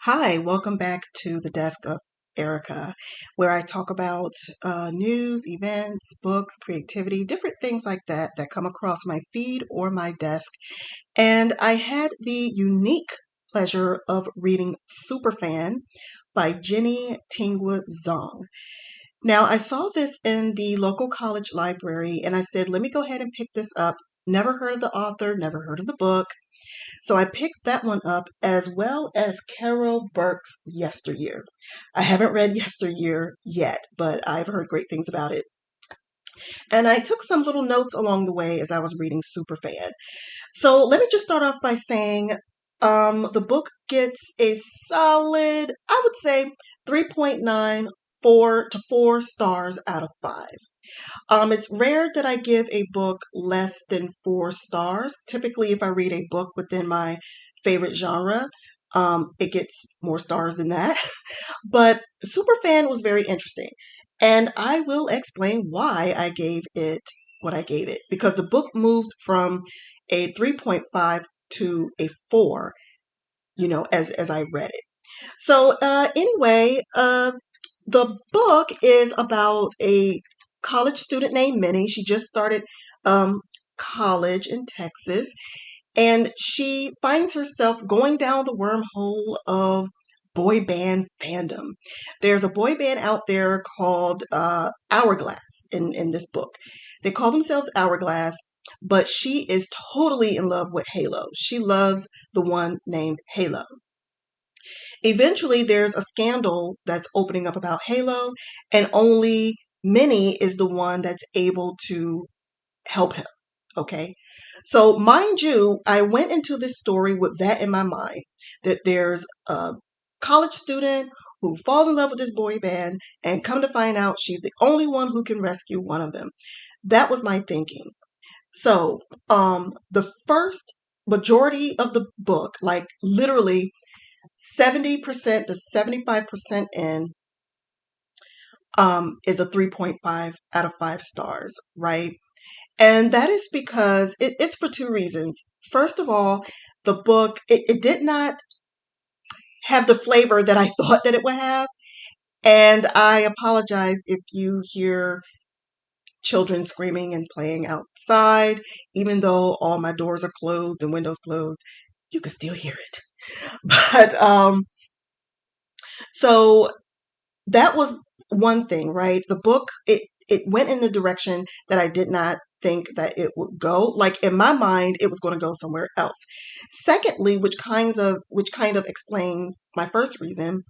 Hi, welcome back to the desk of Erica, where I talk about news, events, books, creativity, different things like that that come across my feed or my desk. And I had the unique pleasure of reading Superfan by Tinghui Zhang. Now, I saw this in the local college library and I said, let me go ahead and pick this up. Never heard of the author, never heard of the book. So I picked that one up as well as Carol Burke's Yesteryear. I haven't read Yesteryear yet, but I've heard great things about it. And I took some little notes along the way as I was reading Superfan. So let me just start off by saying the book gets a solid, I would say, 3.9, 4 to 4 stars out of 5. It's rare that I give a book less than 4 stars. Typically, if I read a book within my favorite genre, it gets more stars than that. But Superfan was very interesting. And I will explain why I gave it what I gave it. Because the book moved from a 3.5 to a 4, as I read it. So anyway, the book is about a college student named Minnie. She just started college in Texas, and she finds herself going down the wormhole of boy band fandom. There's a boy band out there called Hourglass in this book. They call themselves Hourglass, but she is totally in love with Halo. She loves the one named Halo. Eventually, there's a scandal that's opening up about Halo, and only Minnie is the one that's able to help him. Okay. So, mind you, I went into this story with that in my mind that there's a college student who falls in love with this boy band, and come to find out she's the only one who can rescue one of them. That was my thinking. So, the first majority of the book, like literally 70% to 75% in, is a 3.5 out of 5 stars, right? And that is because it's for two reasons. First of all, the book, it did not have the flavor that I thought that it would have. And I apologize if you hear children screaming and playing outside. Even though all my doors are closed and windows closed, you can still hear it. But so that was one thing, right? The book, it went in the direction that I did not think that it would go. Like in my mind, it was going to go somewhere else. Secondly, which kind of explains my first reason,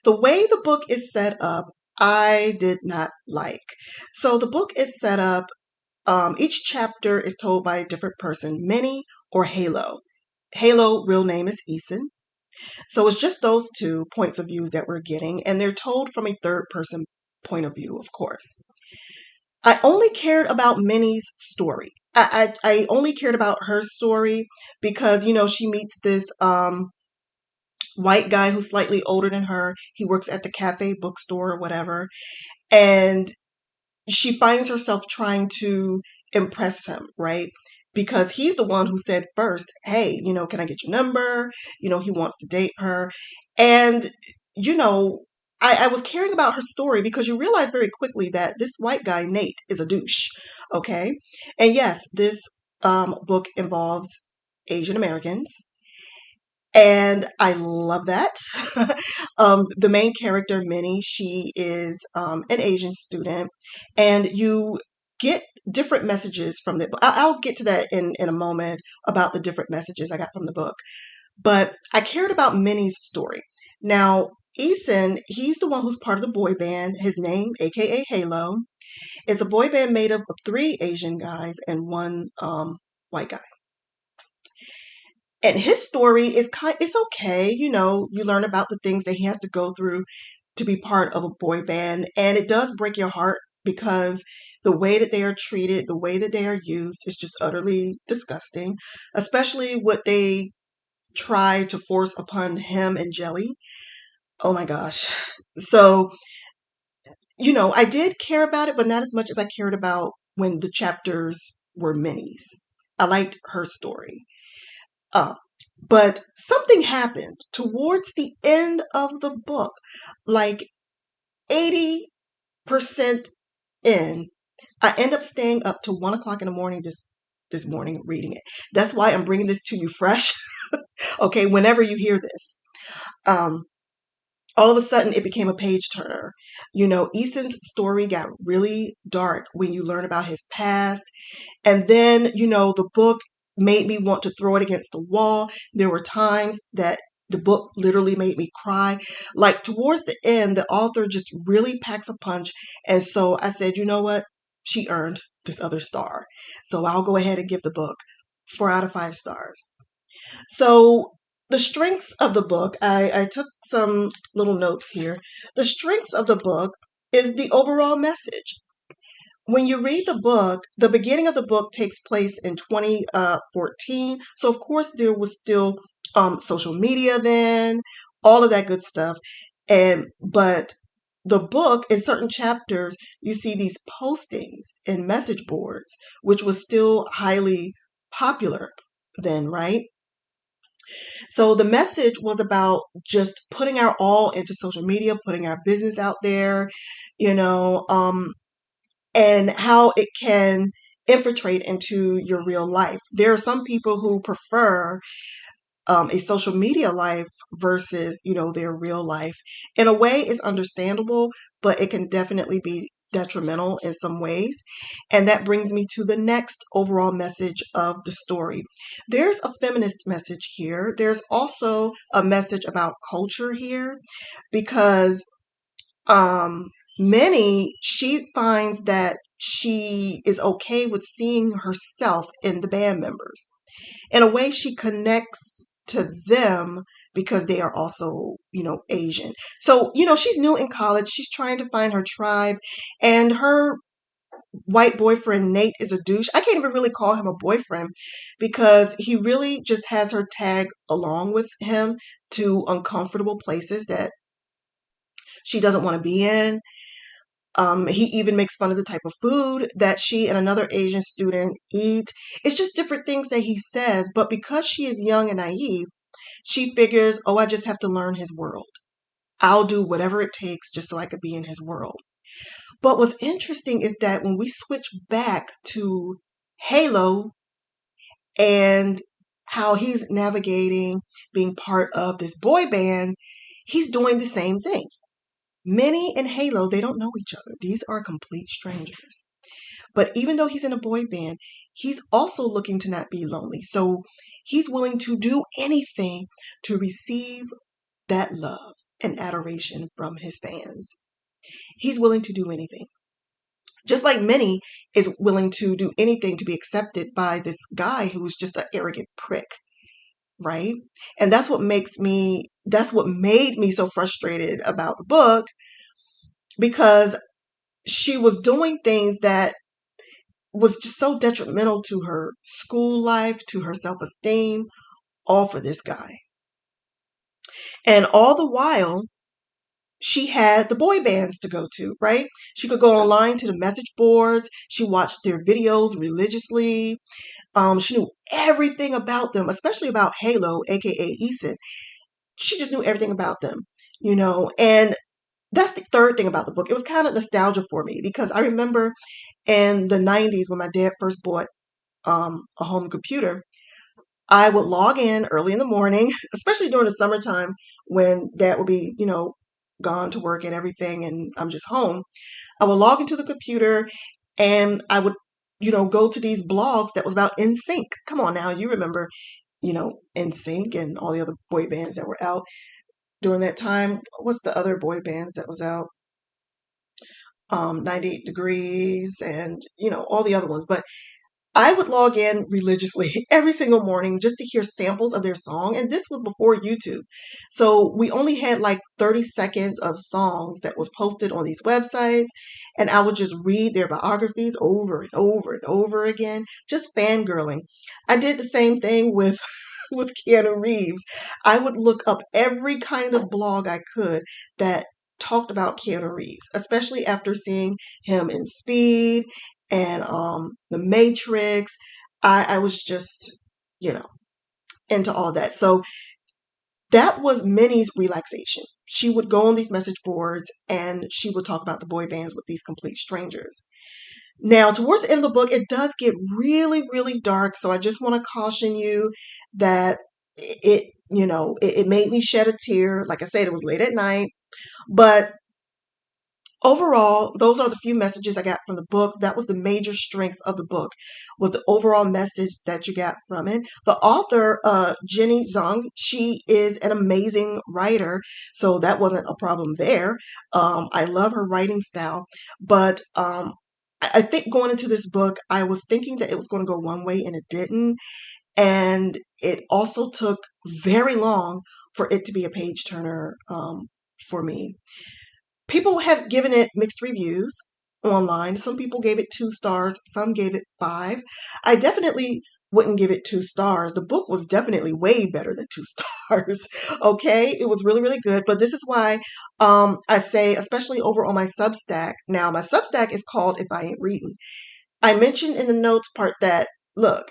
the way the book is set up, I did not like. So the book is set up, each chapter is told by a different person, Minnie or Halo. Halo, real name is Eason. So it's just those two points of views that we're getting, and they're told from a third person point of view, of course. I only cared about Minnie's story. I only cared about her story because, she meets this white guy who's slightly older than her. He works at the cafe bookstore or whatever. And she finds herself trying to impress him, right? Because he's the one who said first, hey, can I get your number? He wants to date her. And, you know, I was caring about her story because you realize very quickly that this white guy, Nate, is a douche. Okay. And yes, this book involves Asian Americans. And I love that. The main character, Minnie, she is an Asian student, and you get different messages from the book. I'll get to that in a moment about the different messages I got from the book. But I cared about Minnie's story. Now, Eason, he's the one who's part of the boy band. His name, aka Halo, is a boy band made up of 3 Asian guys and 1 white guy. And his story is it's okay. You learn about the things that he has to go through to be part of a boy band. And it does break your heart because the way that they are treated, the way that they are used is just utterly disgusting, especially what they try to force upon him and Jelly. Oh my gosh. So, I did care about it, but not as much as I cared about when the chapters were minis. I liked her story. Uh, But something happened towards the end of the book, like 80% in. I end up staying up to 1 o'clock in the morning this morning reading it. That's why I'm bringing this to you fresh. Okay, whenever you hear this. Um, all of a sudden it became a page turner. Eason's story got really dark when you learn about his past. And then, the book made me want to throw it against the wall. There were times that the book literally made me cry. Like towards the end, the author just really packs a punch. And so I said, you know what? She earned this other star. So I'll go ahead and give the book 4 out of 5 stars. So the strengths of the book, I took some little notes here. The strengths of the book is the overall message. When you read the book, the beginning of the book takes place in 2014. So of course there was still social media then, all of that good stuff. But the book, in certain chapters, you see these postings in message boards, which was still highly popular then, right? So the message was about just putting our all into social media, putting our business out there, you know, um, and how it can infiltrate into your real life. There are some people who prefer a social media life versus, their real life. In a way, it's understandable, but it can definitely be detrimental in some ways. And that brings me to the next overall message of the story. There's a feminist message here. There's also a message about culture here because um, she finds that she is okay with seeing herself in the band members. In a way, she connects to them because they are also, Asian. So, she's new in college. She's trying to find her tribe, and her white boyfriend, Nate, is a douche. I can't even really call him a boyfriend because he really just has her tag along with him to uncomfortable places that she doesn't want to be in. He even makes fun of the type of food that she and another Asian student eat. It's just different things that he says. But because she is young and naive, she figures, oh, I just have to learn his world. I'll do whatever it takes just so I could be in his world. But what's interesting is that when we switch back to Halo and how he's navigating being part of this boy band, he's doing the same thing. Minnie and Halo, they don't know each other. These are complete strangers. But even though he's in a boy band, he's also looking to not be lonely. So he's willing to do anything to receive that love and adoration from his fans. He's willing to do anything. Just like Minnie is willing to do anything to be accepted by this guy who's just an arrogant prick, right? And that's what made me so frustrated about the book because she was doing things that was just so detrimental to her school life, to her self-esteem, all for this guy. And all the while, she had the boy bands to go to, right? She could go online to the message boards. She watched their videos religiously. She knew everything about them, especially about Halo, aka Eason. She just knew everything about them. And that's the third thing about the book. It was kind of nostalgia for me because I remember in the 90s when my dad first bought a home computer, I would log in early in the morning, especially during the summertime when dad would be, gone to work and everything, and I'm just home. I would log into the computer and I would, go to these blogs that was about NSYNC. Come on now, you remember, NSYNC and all the other boy bands that were out during that time. What's the other boy bands that was out? 98 Degrees and, all the other ones. But I would log in religiously every single morning just to hear samples of their song. And this was before YouTube. So we only had like 30 seconds of songs that was posted on these websites. And I would just read their biographies over and over and over again, just fangirling. I did the same thing with with Keanu Reeves. I would look up every kind of blog I could that talked about Keanu Reeves, especially after seeing him in Speed and The Matrix. I was just, you know, into all that. So that was Minnie's relaxation. She would go on these message boards and she would talk about the boy bands with these complete strangers. Now, towards the end of the book, it does get really, really dark. So I just want to caution you that it made me shed a tear. Like I said, it was late at night, but overall, those are the few messages I got from the book. That was the major strength of the book, was the overall message that you got from it. The author, Jenny Zhang, she is an amazing writer, so that wasn't a problem there. I love her writing style, but I think going into this book, I was thinking that it was going to go one way and it didn't. And it also took very long for it to be a page turner for me. People have given it mixed reviews online. Some people gave it 2 stars, some gave it 5. I definitely wouldn't give it 2 stars. The book was definitely way better than 2 stars. Okay, it was really, really good. But this is why I say, especially over on my Substack. Now, my Substack is called If I Ain't Reading. I mentioned in the notes part that, look,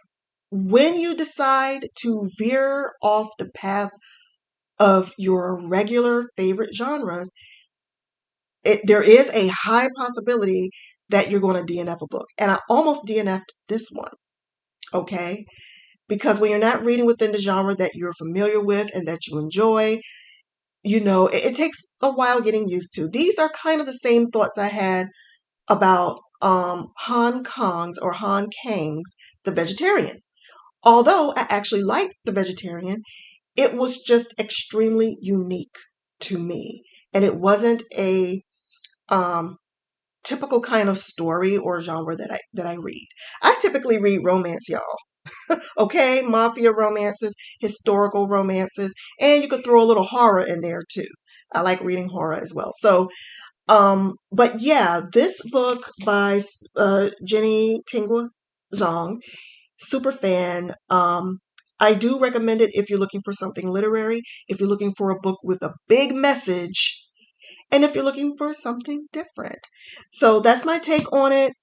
when you decide to veer off the path of your regular favorite genres, there is a high possibility that you're going to DNF a book. And I almost DNF'd this one, okay? Because when you're not reading within the genre that you're familiar with and that you enjoy, it takes a while getting used to. These are kind of the same thoughts I had about Han Kang's The Vegetarian. Although I actually liked The Vegetarian, it was just extremely unique to me. And it wasn't a typical kind of story or genre that I read. I typically read romance, y'all. Okay, mafia romances, historical romances, and you could throw a little horror in there too. I like reading horror as well. So, but yeah, this book by Jenny Tinghui Zhang, Superfan. I do recommend it if you're looking for something literary, if you're looking for a book with a big message, and if you're looking for something different. So that's my take on it.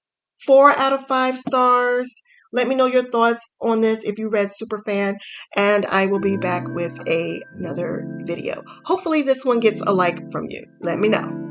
4 out of 5 stars. Let me know your thoughts on this if you read Superfan, and I will be back with another video. Hopefully this one gets a like from you. Let me know.